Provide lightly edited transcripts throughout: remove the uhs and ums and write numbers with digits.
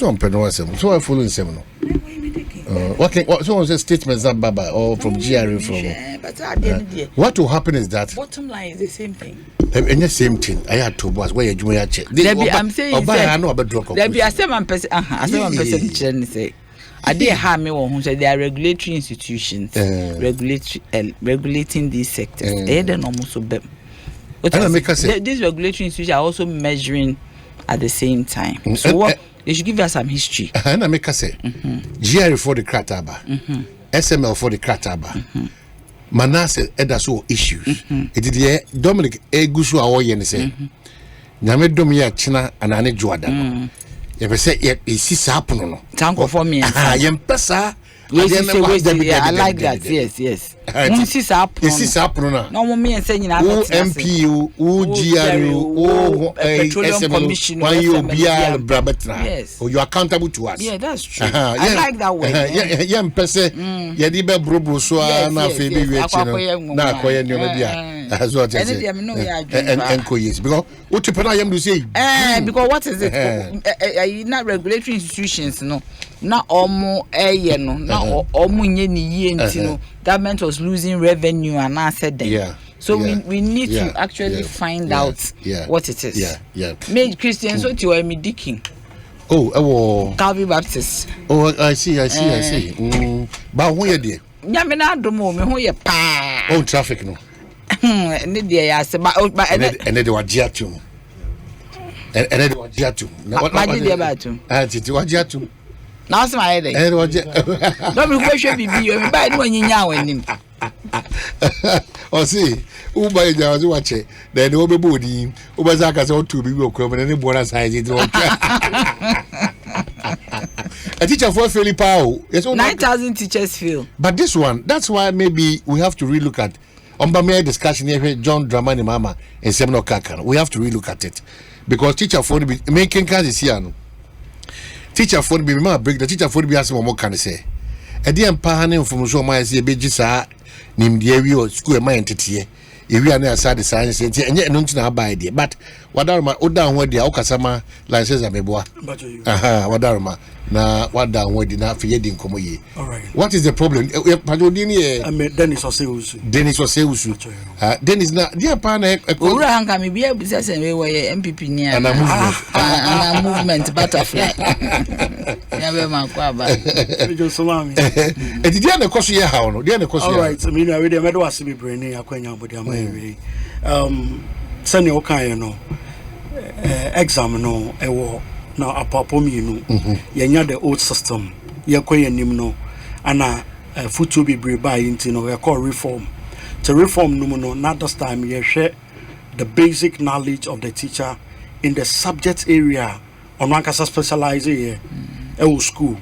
So I follow in seven. What so was a statement that Baba or from GRE from? But what will happen is that bottom line is the same thing. And the same thing. I had to boss where you do check. I'm saying there be a 7%. A 7% say. I did have me one who said there are regulatory institutions regulating these sectors. They don't almost obey. These regulatory institutions are also measuring at the same time. So what? They should give us some history. And I make us say, GRE for the Krataba, SML for the Krataba, Manasseh Edaso issues. It is the Dominic Egusu Awoyen say, Name Domia China and Anne Jordan. If I say, it is happening. Tanko for me. I am Pesa. I like that. Yes. This is happening. No me and saying MPU, GRU, Petroleum Commission, yes. Or you are accountable to us. Yeah, that's true. I like that way. Yeah, Pesa, Yadiba Brobo, so na Phoebe, na Koya Nubia, as well and Koyes. Because what you put I am to say, because what is it? Not regulatory institutions, no. Na omo no na omo nye ni no government was losing revenue and I said that so we need to actually find out what it is. Made Christians what you are me dicking. Calvary Baptist. I see. But who you there? Nyame na adomo me ho ye pa. Traffic no. Ne there ya se but and they were jiatum. And they were jiatum. What did they about to? Titi wa jiatum. Now some I dey. Don't be question bibi you buy no nyinya wanim. O see, who buy the was watch then we be body, who be say say to bibi okro me ne bona size it. A teacher for fairly power. 9,000 teachers fail. But this one, that's why maybe we have to relook at Ombamea discussion here John Dramani Mama and Seminole Kakan. We have to relook at it because teacher for be making cars is here. Teacher for be break the teacher for be as more can say. A dear pahaning from so my say bejisa named the school my entity. If we are near side science and yet no to buy idea. But what are my old down where the Okasama license a meboa? What are my na what down where did not feed in Komoye? All right. What is the problem? Padodini, I mean, Dennis was Dennis not dear partner. Ura can be a business and we were MPP near and a movement butterfly. Never my quaba. Did you have a question? How no? All right. I mean, I really made was to be brainy. I can't but Sunny okay, no exam no ewo na apapom yinu yenya the old system yekoye nim no ana futu bebre buy into no we call reform to reform no not this time ye share the basic knowledge of the teacher in the subject area on one kasa specialize here school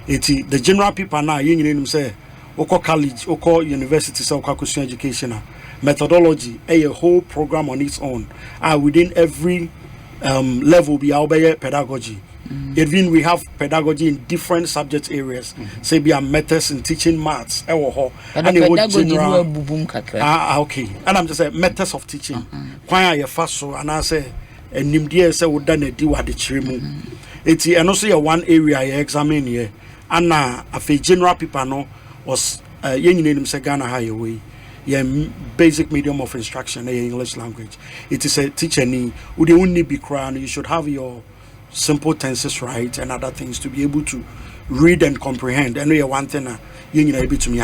the general people now yin nim say oko college oko university so oko education methodology a whole program on its own within every level be our pedagogy. Even we have pedagogy in different subject areas. Say be a methods in teaching maths and pedagogy okay and I'm just saying methods of teaching why you fast so and I say and nimdia say we done do at the chirimu it's and also your one area you examine here and a general people no was yen name say Ghana highway basic medium of instruction English language. It is a teacher ni would only be crowned. You should have your simple tenses right and other things to be able to read and comprehend. And we one thing you able to me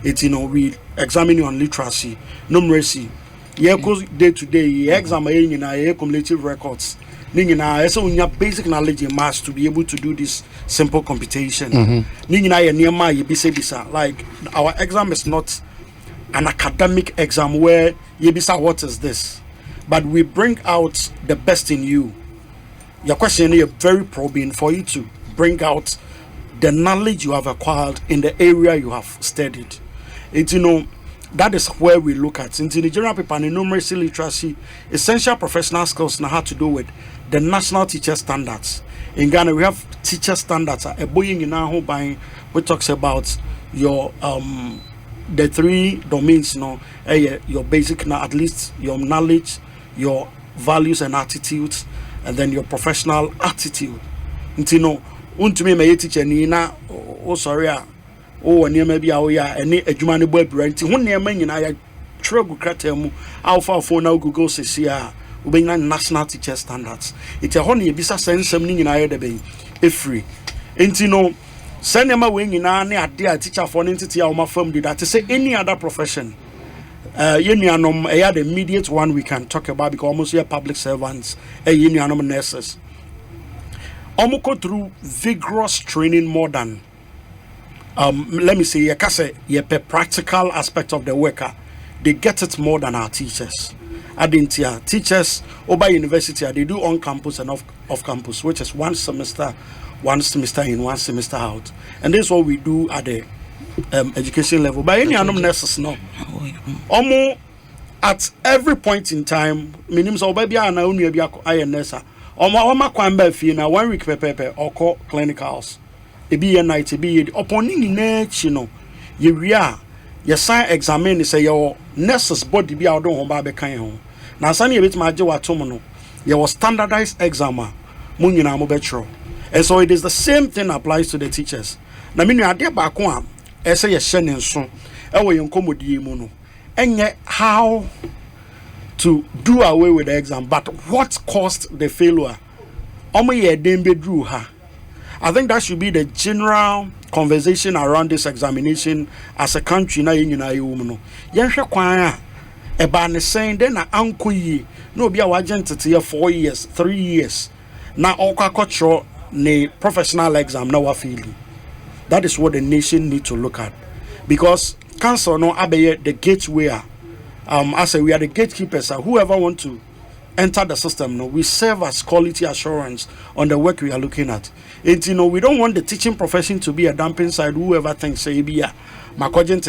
it's we examine you on literacy, numeracy. Day to day examine cumulative records. So we have basic knowledge in maths to be able to do this simple computation. Like our exam is not an academic exam where you be say what is this, but we bring out the best in you. Your question is very probing for you to bring out the knowledge you have acquired in the area you have studied. It's that is where we look at into the general paper and numeracy literacy essential professional skills now have to do with the national teacher standards. In Ghana we have teacher standards a boying in our home buying which talks about your the three domains your basic at least your knowledge, your values and attitudes, and then your professional attitude. untumi me teacher ni na o sorry a o niema bi a o ya ene adwuma ne bo abira nti ho niema nyina ya tregu krata mu alpha phone na Google sesi a ubenya national teacher standards it ho ne ebisa sensem ni nyina ya de ben efree enti no senema we nyina ne ade a teacher for entity a o ma fam did that say any other profession yenuanom the immediate one we can talk about because almost here public servants yenuanom nurses go through vigorous training more than let me say ye practical aspect of the worker they get it more than our teachers. Adintia teachers over university they do on campus and off campus, which is one semester in, one semester out, and this is what we do at the education level. But any other nurses no, at every point in time, minimum so baby and only be a nurse. Oma kwamba fi na 1 week pepe or call clinicals. It be a night, it be upon in nature, you know, you sign examine say your nurses body be out on baby kind home. Now, Sunny a bit my job at Tomono, you was standardized exam, Munina Mobetro. And so it is the same thing applies to the teachers. Now, mean, I dear back one, I say a shannon soon, away on commodity mono. And yet, how to do away with the exam, but what caused the failure? Omoye Dembe drew her. I think that should be the general conversation around this examination as a country. Na woman. Yansha kwaya eba saying then na anko yi no be our agent 4 years, 3 years. Na okwa ne professional exam na wa feeling. That is what the nation need to look at, because council no abeye the gateway. I say we are the gatekeepers. Whoever want to enter the system, no, we serve as quality assurance on the work we are looking at. And you know, we don't want the teaching profession to be a dumping side. Whoever thinks say be my cogent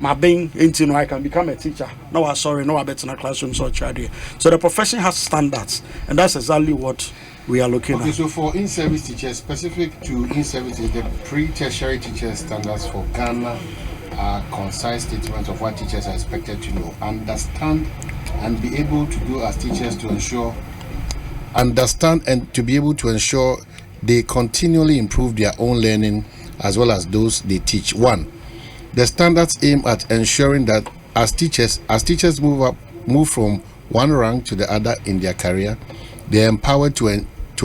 my being you know I can become a teacher. No, I'm sorry, no, I bet in a classroom so charity. So the profession has standards, and that's exactly what we are looking at. So for in-service teachers, specific to in-service, the pre-tertiary teacher standards for Ghana are concise statements of what teachers are expected to know, understand, and be able to do as teachers to ensure, understand and to be able to ensure they continually improve their own learning as well as those they teach. 1. The standards aim at ensuring that as teachers move from one rank to the other in their career, they are empowered to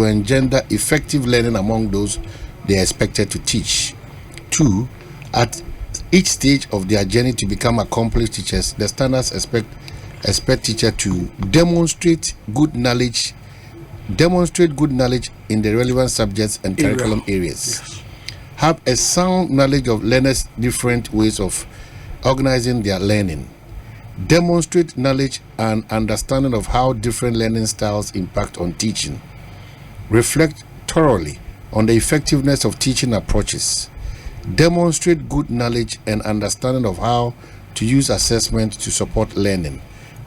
engender effective learning among those they are expected to teach. 2. At each stage of their journey to become accomplished teachers, the standards expect teacher to demonstrate good knowledge in the relevant subjects and curriculum areas. Yes. Have a sound knowledge of learners' different ways of organizing their learning. Demonstrate knowledge and understanding of how different learning styles impact on teaching. Reflect thoroughly on the effectiveness of teaching approaches. Demonstrate good knowledge and understanding of how to use assessment to support learning,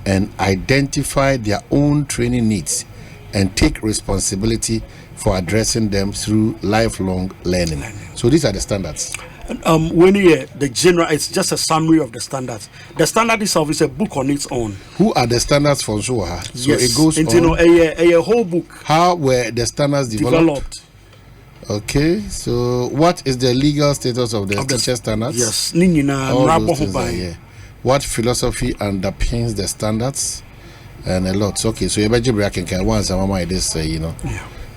and identify their own training needs and take responsibility for addressing them through lifelong learning. So these are the standards. When you hear the general, it's just a summary of the standards. The standard itself is a book on its own. Who are the standards for Zoha? So yes. It goes and on. You know, a whole book. How were the standards developed? Okay, so what is the legal status of the teacher standards? Yes. What philosophy underpins the standards? And a lot. Okay, so you can once this,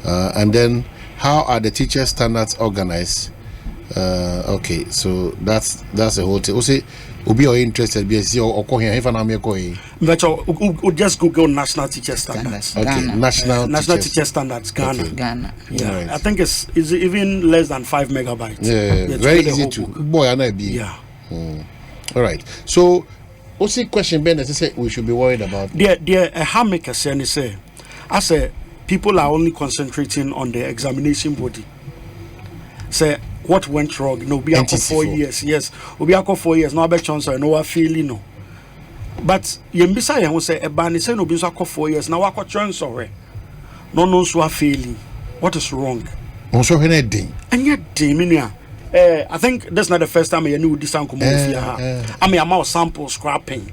and then how are the teacher standards organized? Okay, so that's the whole thing. Also, be interested because just Google national teacher standards. Okay, national teacher standards Ghana. Okay. Ghana. Yeah, right. I think it's even less than 5 megabytes. Yeah, very easy to boy and I be. Yeah. All right. So, what's the question Ben say we should be worried about? There a hammaker say I say people are only concentrating on the examination body. Say what went wrong? No, be 4 years. Yes, we be 4 years. No, I bet chance. No, I feel no. But yembisa ya say a ban say no be 4 years. Now I chance already. No, so I feeling. What is wrong? Also, anything. And yet, Diminia. I think that's not the first time I knew this uncle. I mean, I'm out sample scrapping.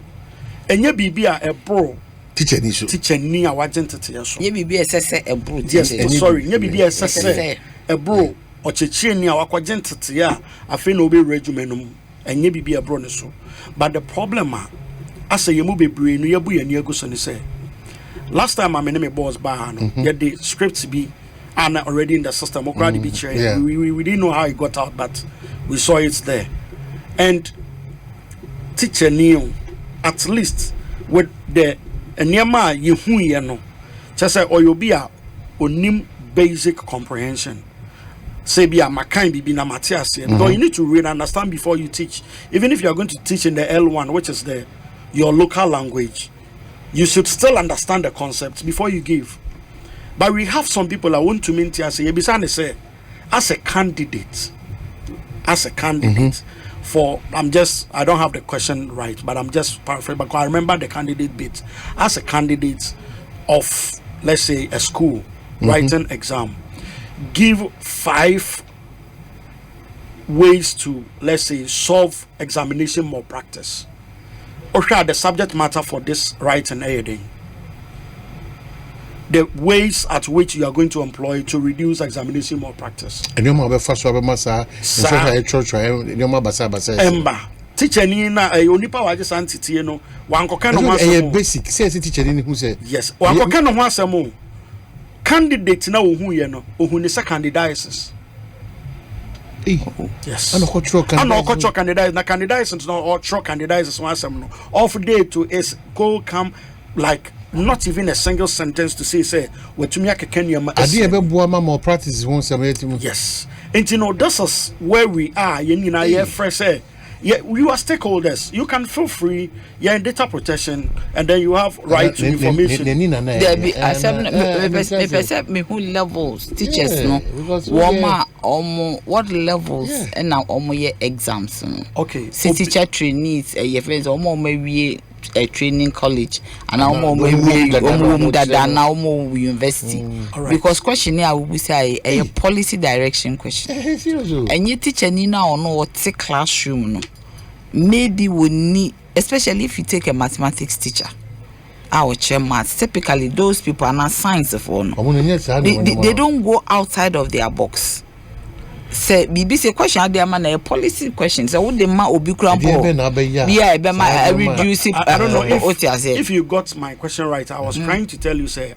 And you be a bro. Teacher near what identity. You be a bro. Yes, sorry. You be a bro. ɔkyekye ni a wakɔgye ntete a afei na obe resume no enye bibi abro ne so but the problem asa yemu bebre no yabu yani aguso ne say last time I me boss bar no get the scripts be and already in the system we didn't know how it got out but we saw it there and teacher knew at least with the enema yehu ye no just say oyobia onim basic comprehension say be a makan bibi na matias because you need to read and understand before you teach even if you are going to teach in the L1 which is your local language you should still understand the concept before you give. But we have some people that want to mean to say as a candidate for I don't have the question right, but I'm just paraphrasing because I remember the candidate bit. As a candidate of, let's say, a school writing exam, give 5 ways to, let's say, solve examination malpractice. Or share the subject matter for this writing aiding. The ways at which you are going to employ to reduce examination malpractice. And you have first massa church Emba. Teacher Nina a unipa wages entity, you know, one can basic says teacher who said yes, one can once a more candidate now who you know, who is a candidate. Yes. And cultural candidates. Na candidates no or truck candidates one some no. Off day to is go come like not even a single sentence to say what to me Kenya. More practice one some. Yes. And you know this is where we are. You know, fresh say. Yeah, you are stakeholders. You can feel free. You're in data protection, and then you have right to information. There be me who levels teachers no. What levels and now year exams. Okay. Teacher trainees. Your friends maybe a training college and now university. Because question here will be say a policy direction question. And your teacher need now know what's a classroom no. Maybe we need, especially if you take a mathematics teacher. Our chair maths, typically those people are not science for no. They don't go outside of their box. Say BBC question there man a policy question. So what the man obi krampo. Yeah, reduce it. I don't know if you got my question right. I was trying to tell you say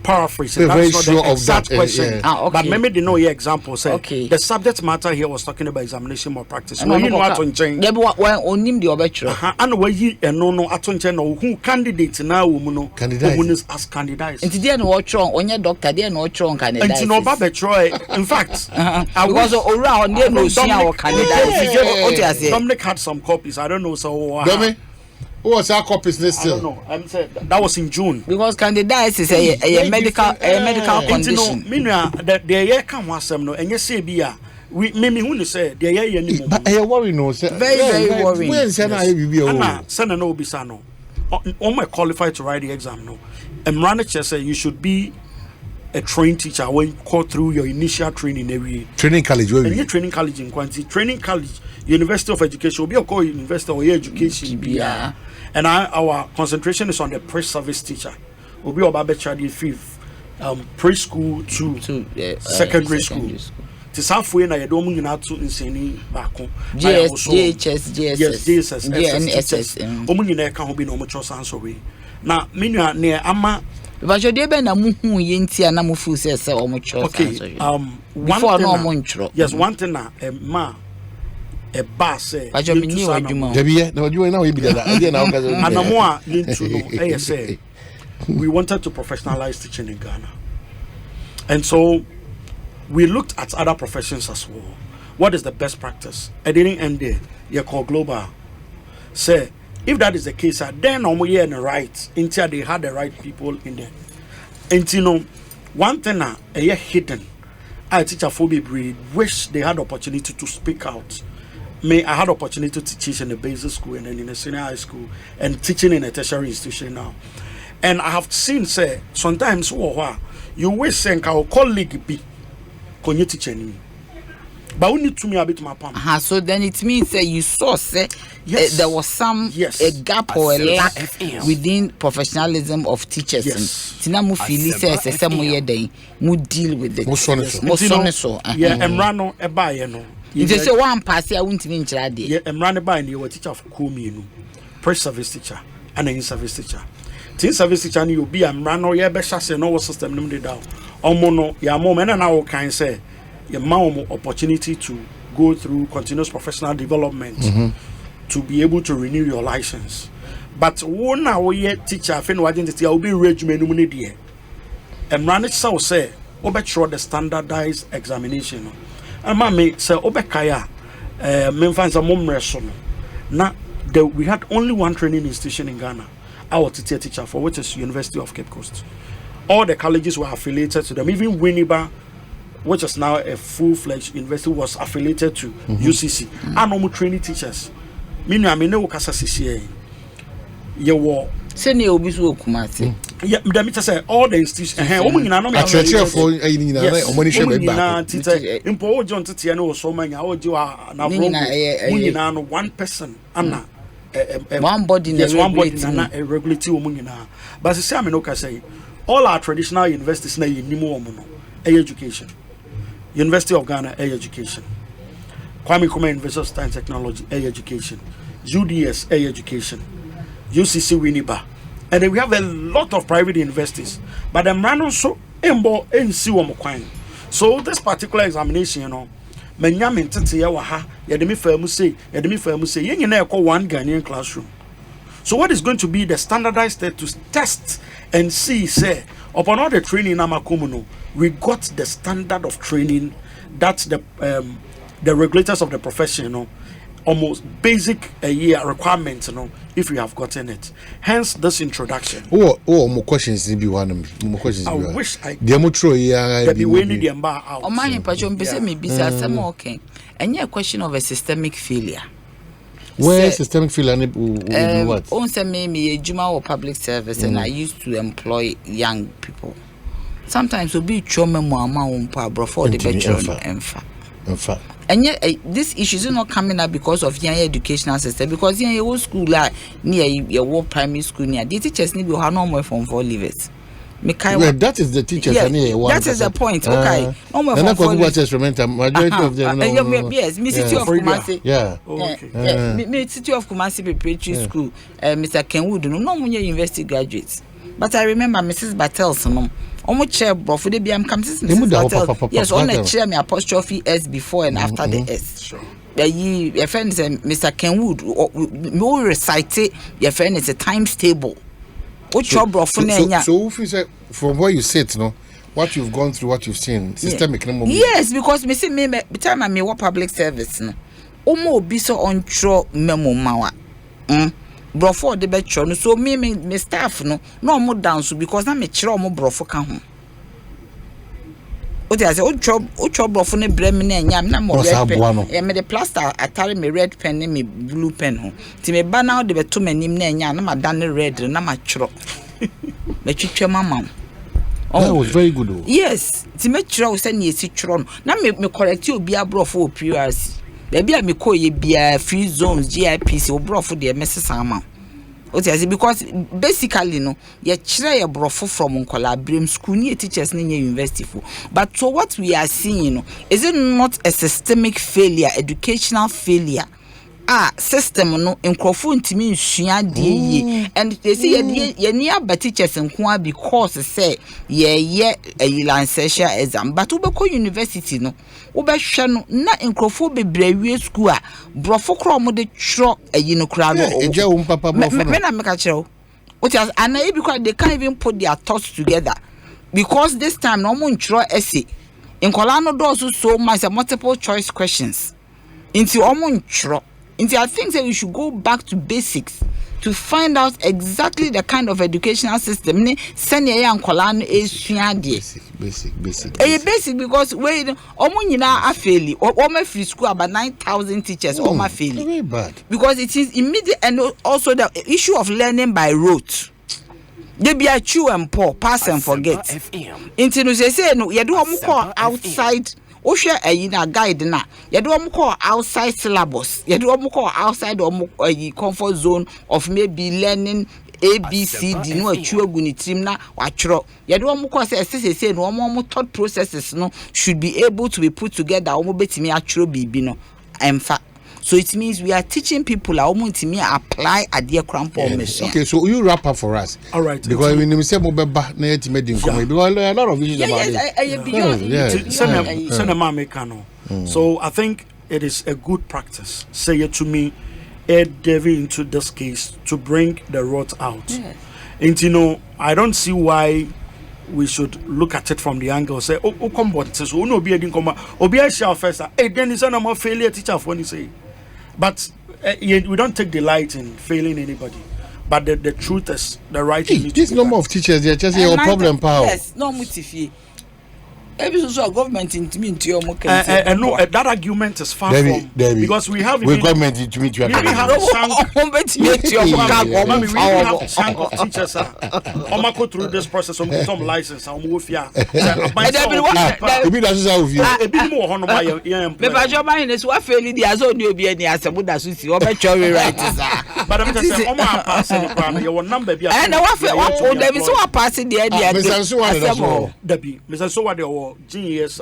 paraphrasing. That's not the exact question. Okay. But maybe they know your example. Say the subject matter here was talking about examination malpractice. No, you know what on change. Yeah, but when him the obetro. And where you no atonche no who candidate now no candidate as candidates. And today no what wrong on your doctor there no wrong candidate. And no babetro. In fact, I was around there no see our candidate. Dominic had some copies. I don't know so. Who was our copies list still? I don't know. I'm saying that was in June. Because candidates is a medical condition. Meanwhile, the year come was no, and you say beer. We maybe who say the year you but I worry no, sir. Very worrying. When send I be over. Send no bisano. Almost qualified to write the exam no. And Ranich say you should be a trained teacher when you go through your initial training every training college. And you training college in quantity, training college, University of Education, will be a call university or education. Yeah. And our concentration is on the pre-service teacher. We'll be about fifth preschool to secondary school. To halfway na yedo mu nyina to nseni baako. JSS. Omu nyina ka ho bi na omu cho san so we. Na menua ne ama but you dey be na mu hu ye ntia na mu fu say omu cho san so. Before no omu ntro. Yes, one thing na ma a bass but you mean you adwuma na adwuma na we be that idea na oga anamo a lintu no say we wanted to professionalize teaching in Ghana, and so we looked at other professions as well. What is the best practice? I didn't end there. You call global say if that is the case then omo in the right until they had the right people in there. And you know one thing a hidden I teacher phobia breed wish they had opportunity to speak out. I had opportunity to teach in a basic school and then in a senior high school and teaching in a tertiary institution now. And I have seen say sometimes you wish say our colleague be can you teach any but we need to me a bit my palm. So then it means that you saw there was some a gap or a lack within professionalism of teachers. Tina mu feel says mu deal with it. Yeah, Emrano eba no. You say one pass I won't mean chade. Yeah, Emrano eba ni teacher of Komi no. Pre-service teacher and a in-service teacher. Teen service teacher ni obi Emrano ye be shase no system nim dey down. Omo no ya mo me na wo kan say your mom opportunity to go through continuous professional development to be able to renew your license. But one now teacher fin identity will be regimen there. And manage so say obetro the standardized examination. And mommy say obekaya memfans a mom reson. Now we had only one training institution in Ghana, our teacher for which is University of Cape Coast. All the colleges were affiliated to them, even Winneba, which is now a full-fledged university, was affiliated to UCC. And no training teachers. Meaning, I mean, no Kasa CCA. You were. Send you Obisu Kumasi. Yeah, the meter say all the institutions. Woman in Anomi. Actually, for Impo John Titiano, so many. I would do a 1 person. Anna. One body. Yes, one body. A regulatory woman. But the same no say all our traditional universities na Nimo Mono. Education. University of Ghana, education. Kwame Nkrumah University of Science and Technology, education. UDS, education. UCC Winneba. And then we have a lot of private universities. But the man also so this particular examination, you know, Menyamin Tete Waha, Yademi Fermuse, you know, one Ghanaian classroom. So what is going to be the standardized to test and see, say, upon all the training in Amakomuno, we got the standard of training that the regulators of the profession, you know, almost basic requirements, you know, if you have gotten it. Hence this introduction. More questions be one. More questions. I wish I Demonstrate yeah. Be winning the embar out. Oh my passion be say me be some okay. And yeah, question of a systemic failure. Where is systemic failure? What? On say me a juma or public service, and I used to employ young people. Sometimes will be trauma mama umpa before the bedroom enfa. And yet this issue is not coming up because of young educational system, because in your school like near your primary school near the teachers need to have no more from 4 leavers. Well, that is the teachers. That is the point. Okay. No more from 4 leavers. Majority of them. Yes, me City of Kumasi. Yeah. Me City of Kumasi preparatory school. Mr. Kenwood. No more university graduates. But I remember Mrs. Battles. Omo chair bro for the BM comes Mrs. Battles. Yes, on the chair me apostrophe S before and after the S. Sure. Your friend is Mr. Kenwood. We recite your friend is a times table. So if you say from where you sit, no, what you've gone through, what you've seen, systemic. Yes, because me say me time I me what public service no. Omo be so on tro memo mawa. Brofo de be tro no so me staff no mo dance because na me kire omo brofo ka ho. O dey say o tro brofo ne bre me na nyam na mo red pen. E me the plaster atare me red pen ne me blue pen ho. Ti me ba na o de be to manim na nyam na ma dan red na ma tro. Me twetwe mama. That was very good though. Yes, ti me tro say na esi tro no. Na me correct obi abrofo PRC. Baby a me call ye be free zones GIPC or brofo de mesesama. Because basically no ye chire ye brofo from Nkola Brim school near teachers in university for. But so what we are seeing is it not a systemic failure, educational failure? System no nkrofo ntimi nsua de and they say ye near teachers nko because say ye licensure exam but ubeko university no ubehwe no na nkrofo bebrawie school brofo kro mo de tro no kra no eje wo papa brofo me na make kire what is and because they can't even put their thoughts together because this time no mo ntro essay nkola no do so much multiple choice questions into omo ntro. I think that we should go back to basics to find out exactly the kind of educational system. Basic because we are failing. Almost free school about 9,000 teachers. Almost failing. Very bad. Because it is immediate and also the issue of learning by rote. They be a chew and pour, pass and forget. Into say no, you do outside. o hwe ayi na guide na ye do omo call outside syllabus ye do omo call outside omo comfort zone of maybe learning ABCD no achuagu ni trim na wachro ye do omo call say no omo thought processes no should be able to be put together omo betimi achro bibi no emfa. So it means we are teaching people how to apply at their crampo machine. Okay, so you wrap up for us. All right. Because when you say mobile na yet made in because a lot of issues about it. So I think it is a good practice. Say it to me, delving into this case to bring the rot out. Yeah. And you know, I don't see why we should look at it from the angle say come what says no be didn't come obi a shall first then is no more failure teacher for any say. But we don't take delight in failing anybody. But the truth is the right thing. This number of teachers, they are just your problem, power. Yes, no motive. Every social government into me into your market. No, that argument is far from because we have government into me. We have a chunk of teachers. I'm go through this process. I'm going to license. I'm going to GES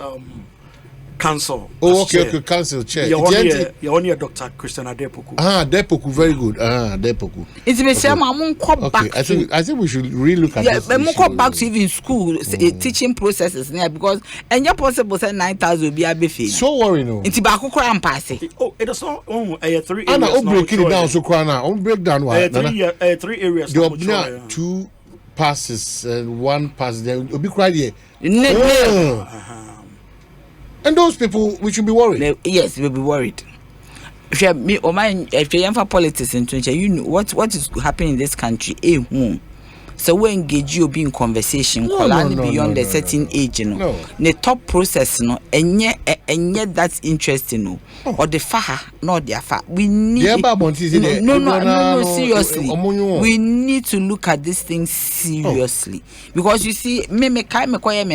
council. Oh, okay, council chair. You're only a Dr. Christian Adepoku. Adepoku, very good. Adepoku. It's me say I'm back. I think we should really look at this. Yeah, but come back to even school teaching processes now because and your possible say 9,000 will be a buffet. So worry no. It's back and pass it. Oh, it is not 3 areas. And breaking it down so crana. Break down what? 3 areas. There are 2 passes and 1 pass. There will be quite here. And those people, we should be worried. Yes, we'll be worried. If you for politics in 20, you know what is happening in this country. So we engage you in conversation beyond a certain age, you know. The top process, no, and yet that's interesting, no. Or the far, not the far. We need no, seriously. We need to look at this thing seriously because you see, me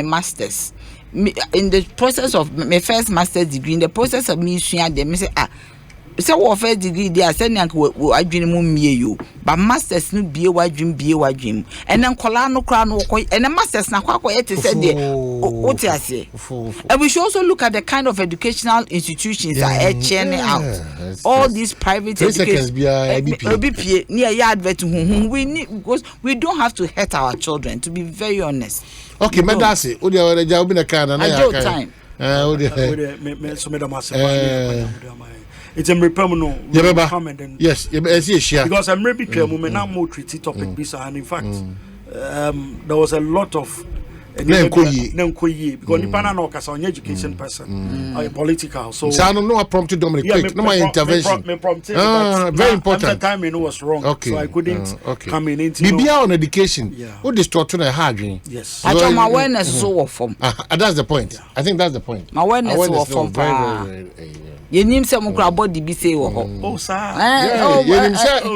masters. In the process of my first master's degree, in the process of me sharing them, I say so what first degree they are saying I dream you, but masters no be a dream, and then colano crown and the masters na kwakwa to say what I say. And we should also look at the kind of educational institutions that are churning out. All these private educations near yard we need because we don't have to hurt our children, to be very honest. Okay, but that's it. Time. It's a reprimand. Yes, because I'm maybe clear moment now more treaty topic and in fact there was a lot of because the panel on education person political so no prompted Dominic quick no my intervention very important the timing was wrong so I couldn't come in into on education what distort to hard yes I my awareness so from that's the point I think that's the point my awareness so from very you name some body be say oh sir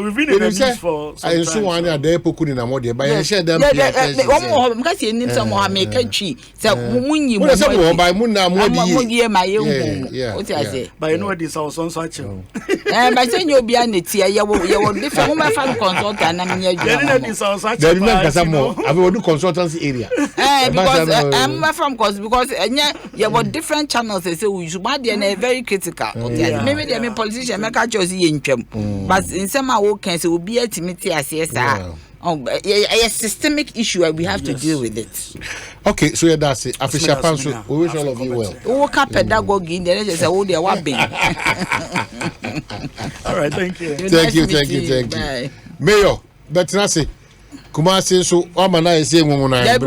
we've been in this for some time so one there poku na mo there but share them because you name some make country say munyi mo say mo buy mun na mo die my what I say but you know this was on such but say you be an tie you different woman fan consultant na me adwuma there is kasa mo I will do consultancy area because I'm from because you different channels say we should be there very critical. Maybe they mean politicians make a choice in but in some can say will be a timidity as yes a systemic issue and we have to deal with it. Okay, so that's it. Official Panso, we wish all of you well. What pedagogy in the say oh they what being. All right, thank you. Thank you. Mayor, but Nasi Kumasi so Omana is saying woman. Mayor